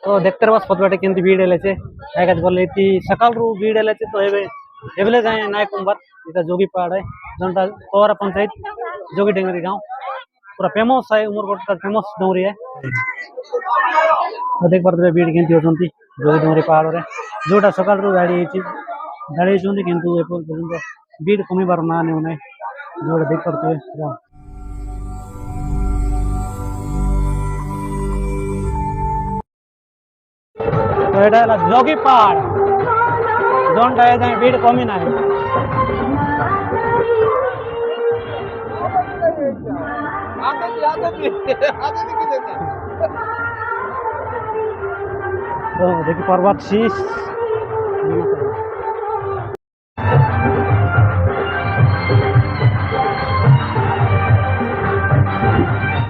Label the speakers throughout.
Speaker 1: तो देखते रहो पतवाटे केमती भीड़ हेलेचे आज बोले सकाल रू भीड़ हेलेचे तो एवले जाए नायक कुंभार इतना जोगी पहाड़ है जनता तोरा पंचायत जोगी डेंगरी गांव पूरा फेमस है उमरकोट का फेमस डोंगरी है। तो देख पारे भीड़ केमती होती जोगी डोंगरी पहाड़ रे जोटा सकाल रू गाड़ी गाड़ी किंतु एपर्यंत भीड़ कमिबार ना नहीं जोड़ा देख पारे तो यहाँ जोगी पहाड़ जोटा है भीड़ कमी ना है। तो देखिए पर्वत शीश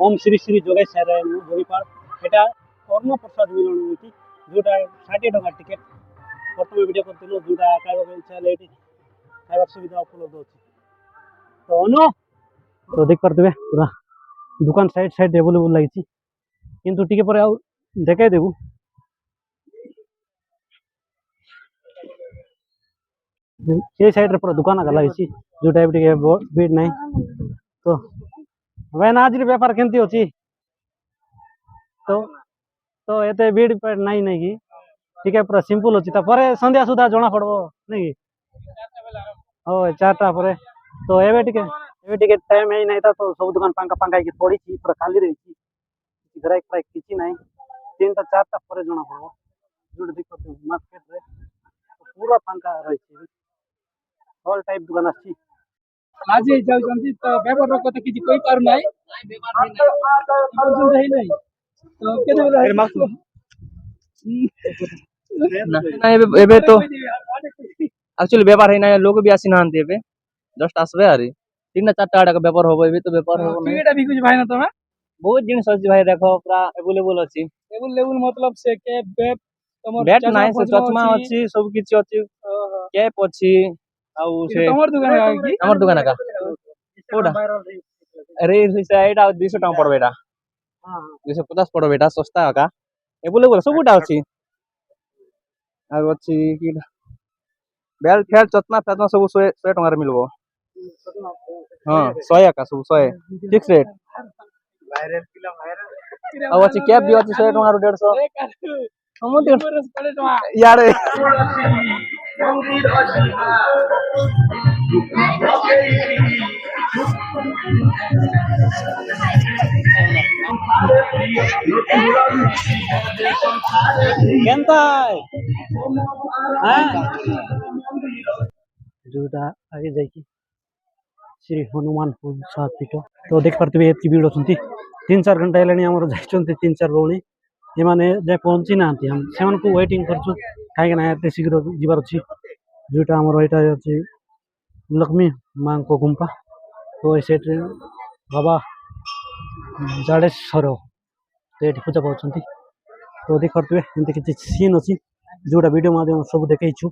Speaker 1: ओम श्री श्री जोगेश्वर जोगीपाड़ এটা অর্ণ প্রসাদ মিলন হয়েছি যেটা 60 টাকা টিকেট প্রথমে ভিডিও করছিল যেটা খাইবার ইচ্ছা হলে এটি খাইবার সুবিধা উপলব্ধ আছে। তো অনু তো দেখ পারবে পুরা দোকান সাইড সাইড अवेलेबल লাগিছি কিন্তু টিকে পরে আউ দেখাই দেবু ये साइड रे पूरा दुकान का লাগিছি যেটা এটি ভিড় নাই। তো ভাই না আজর ব্যাপার কেমতি হচ্ছে तो तो एते भीड़ नहीं नहीं कि ठीक है पूरा सिंपल अच्छी तापर संध्या सुधा जना पड़ो नहीं ओ 4टा पर तो एवं टे टाइम है नहीं था तो सब दुकान पंखा पंखा की पड़ी पूरा खाली रही ग्राहक प्राय किसी ना 3टा 4टा पर जना पड़ो जो दिक्कत मार्केट रे पूरा पंखा रही ऑल टाइप दुकान अच्छी
Speaker 2: आज जाउछन्ती त व्यापार रोको त किछि कोई पारु नै पर्यन्त है नै तो केते बेला
Speaker 3: ना एबे तो एक्चुअली व्यापार है ना लोग भी आसी नांती एबे जस्ट आसबे आरी 3-4टा आडा का व्यापार होबो एबे तो व्यापार होबो नै
Speaker 2: एटा बिकुछ भाई ना तमे
Speaker 3: बहुत जिनिस अछि भाई देखो पूरा अवेलेबल अछि
Speaker 2: अवेलेबल मतलब से के बेप तमर
Speaker 3: बेट नाही से चचमा अछि सब किछि अछि कैप अछि आउ से
Speaker 2: तमर दुकान का की
Speaker 3: हमर दुकान का कोडा अरे से एटा 200 टका पड़बे एटा हां 250 पड़बे एटा सस्ता का अवेलेबल सबटा अछि आ अछि की बेल खेल चतना फेतना सब 100 टका रे मिलबो हां 100 का सब 100 fix rate viral kilo viral आ अछि कैप भी अछि 100 टका रो 150 हम यार
Speaker 1: केंता जोटा आगे जाइए श्री हनुमान प्रसाद पीठ तो देख पारे एति भीड़ होती 3-4 घंटा है जाइए 3-4 भौणी एमाने जाए पहुँची ना हम से वेटिंग करछु कहीं एत शीघ्र जीवार अच्छी जोटा आमर यहाँ अच्छी लक्ष्मी माँ को गुंफा तो ये सेट बाबा जाडेश्वर तो ये पूजा पाँच तो देख पारे एमती किसी सीन अच्छी जोटा वीडियो माध्यम सब देखु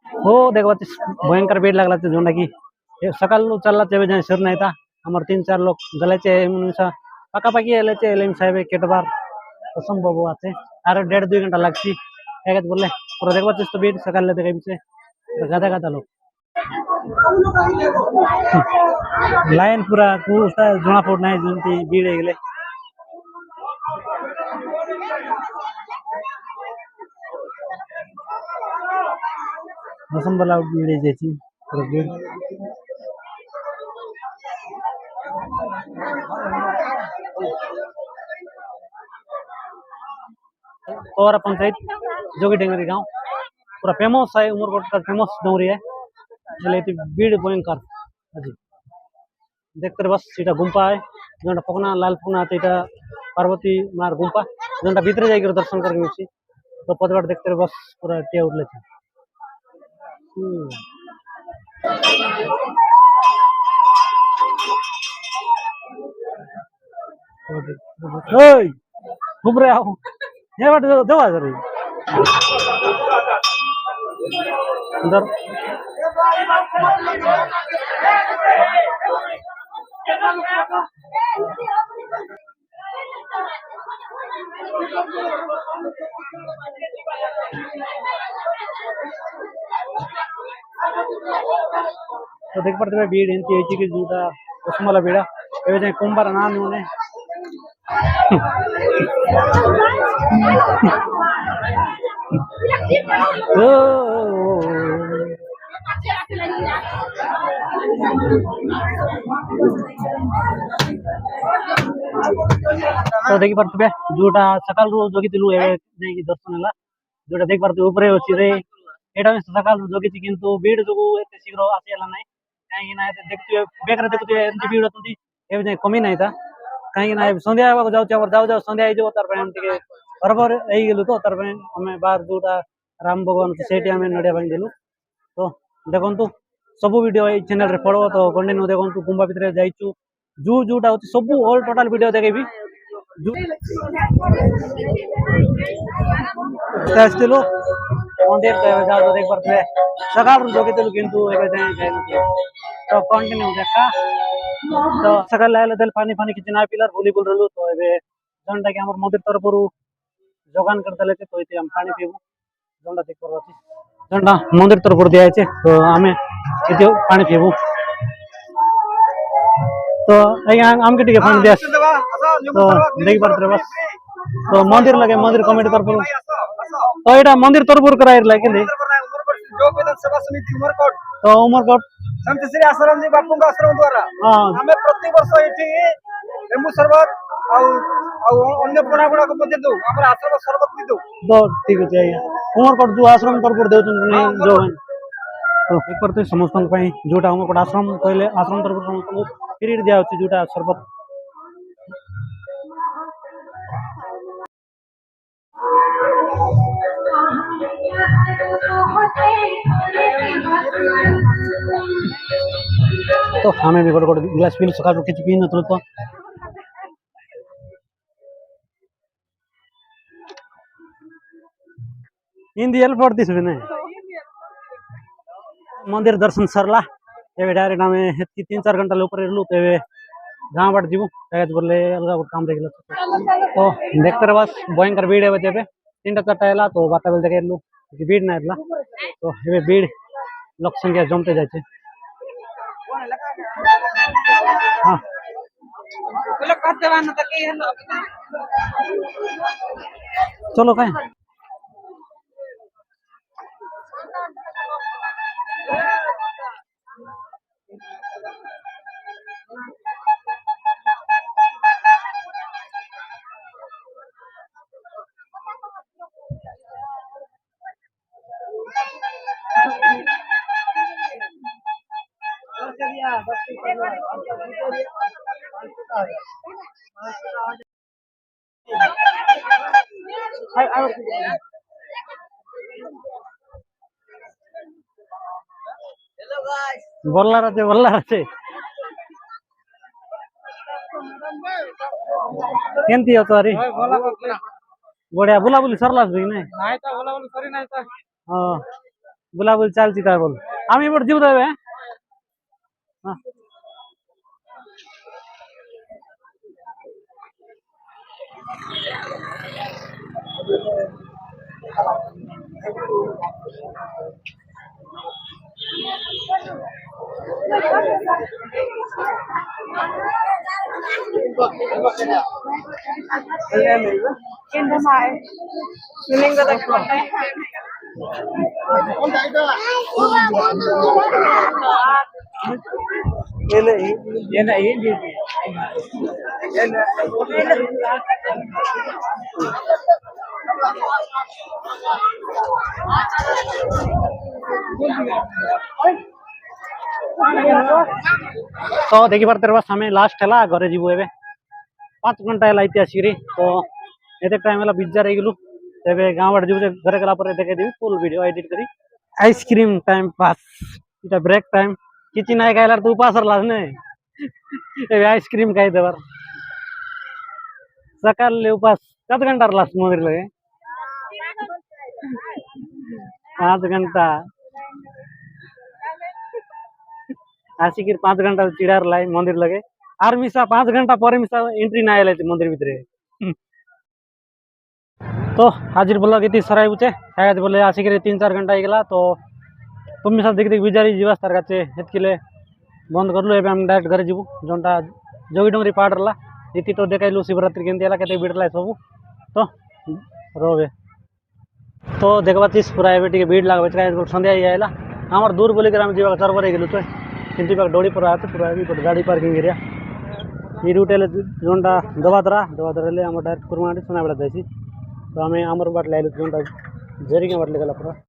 Speaker 1: हो देखो भयंकर भीड़ लगला जोटा कि सकाल चलला तेज जाए सर नहीं था আমার 3-4 লোক গেলেছে পাকাপাকি এলেছে এলিম সাহেবে কেটবার অসম্ভব আছে আর 1.5-2 ঘন্টা লাগছি এক বললে পুরো দেখবার চেষ্টা ভিড় সকালে দেখাইছে গাদা গাদা লোক লাইন পুরা জমা পড় নাই যেমতি ভিড় হয়ে গেলে অসম্ভব ভিড় হয়ে যাচ্ছি পুরো ভিড় और पंचायत जोगी डेंगरी गांव पूरा फेमस है उमरकोट का फेमस डोंगरी है चले भीड़ भयंकर अजी देखते बस सीटा गुम्पा है जो पकना लाल पकना है पार्वती मार गुम्पा जो भीतर जाकर दर्शन करके तो पदवाट देखते बस पूरा टिया उठले घूम रहे आओ ये बात दवा सर अंदर तो देख पड़ते भीड़ एंती होती कि जूटा उसमाला भीड़ा एवे जाए कुंभार नाम उन्हें तो देखी पार्थे जोटा सकाल जगिलु दर्शन है जोटा देख पार्थे ऊपर अच्छी रे एटा सकाल जगी किंतु भीड़ जो एत शीघ्र आसीगला ना कहीं देखते बेकार देखते भीड़ होती ए कमी ना था कहीं सन्ध्या जाऊँ जाऊ जाऊ सन्ध्या हो तार बराबर हो तो तार आम बाहर जोटा राम भगवान से नड़िया भांग देलु तो देखु सब वीडियो ये चैनल रे पड़ो तो कंटिन्यू देखु गुम्बा भितर जाइचु जू जोटा होची सब ऑल टोटल वीडियो देखेबी आसलु मंदिर तो जाओ तो देख पारे सकाल जगिलु किंतु तो कंटिन्यू देखा तो सकाल लाइल पानी फानी किसी ना पिलार भूली बोल रहा तो ये जनटा कि मंदिर तरफ जोगान कर देले तो ये पानी पीबू जनटा देख पार जनटा मंदिर तरफ दिया तो आम पानी पीबू तो आमके टे पानी दिया तो देख पारे बस तो मंदिर लगे मंदिर कमिटी तरफ तो यहाँ मंदिर तरफ कराइला कि तो उमरकोट
Speaker 2: संत श्री आश्रम जी बापू का आश्रम द्वारा हमें प्रति वर्ष ये लेंबू शरबत अन्य पणा गुड़ा को दू हमारे आश्रम शरबत भी दू
Speaker 1: तो ठीक है उमरकोट जो आश्रम तरफ दे जो तो एक समस्त जोटा उमरकोट आश्रम कहले आश्रम तरफ समस्त फ्री दिया जोटा शरबत तो हमें भी गोटे गिलास पीलु सका किसी पी नु तो हिंदी हेल्प पड़ती सुने मंदिर दर्शन सरला एवं डायरेक्ट आम 3-4 घंटा ऊपर रहलु तो गाँव बाट जीवु बोले अलग काम रही तो देखते बस भयंकर भीड़ है जब 3टा 4टा है तो 12टा बेल देखे भीड़ ना तो ये भीड़ लोक संख्या जमते जाए हाँ चलो कहीं बोलना আছে केमती हो तोरी बढ़िया बुलाबुली सरला कि नहीं
Speaker 2: नहीं तो बुलाबुली सरी नहीं तो
Speaker 1: हाँ बुलाबुली चलती बोल आम एबार जीव देवे तो देखी पारे बस आम लास्ट है घरे जीवु ए 5 घंटा है इति आसिक तो एत टाइम है बिजार हो गलु तेरे गाँव बाटे जीवु घरे गला देखेदेवी फुल वीडियो एडिट करी आइसक्रीम टाइम पास इटा ब्रेक टाइम किसी ना खाइलार तो उपास रहा ने आइसक्रीम खाई देवार सकाल उपास कत घंटा लास मंदिर लगे 5 घंटा आसिक 5 घंटा चिड़ार लाई मंदिर लगे आर मिसा 5 घंटा पर मिसा एंट्री ना आए मंदिर भितर तो आज ब्लॉग ये सराई बुचे आज बोले आसिक 3-4 घंटा होगा तो तुम सब देख देख बिजारी जीवास तार गाचे हेतकिले बंद करलु एबे हम डायरेक्ट घर जीवु जोंटा जोगी डोंगरी पाड़ रला इति तो देखाइलु शिवरात्रि केंती हला केते बीड़ ला सब तो रोवे तो देखबा तीस पूरा एबे टिके भीड़ लागबे का संध्या ही आइला हमर दूर बोली कर हम जीवा चरबर गेलु तो किंतु बाक डोड़ी पर आते पूरा भी गाड़ी पार्किंग एरिया ई रूट ले जोंटा दबादरा ले हम डायरेक्ट कुरमाडी सुना बेला जाइसी तो हमें आमर बाट लाइलु जोंटा जेरी के बाट ले गला पूरा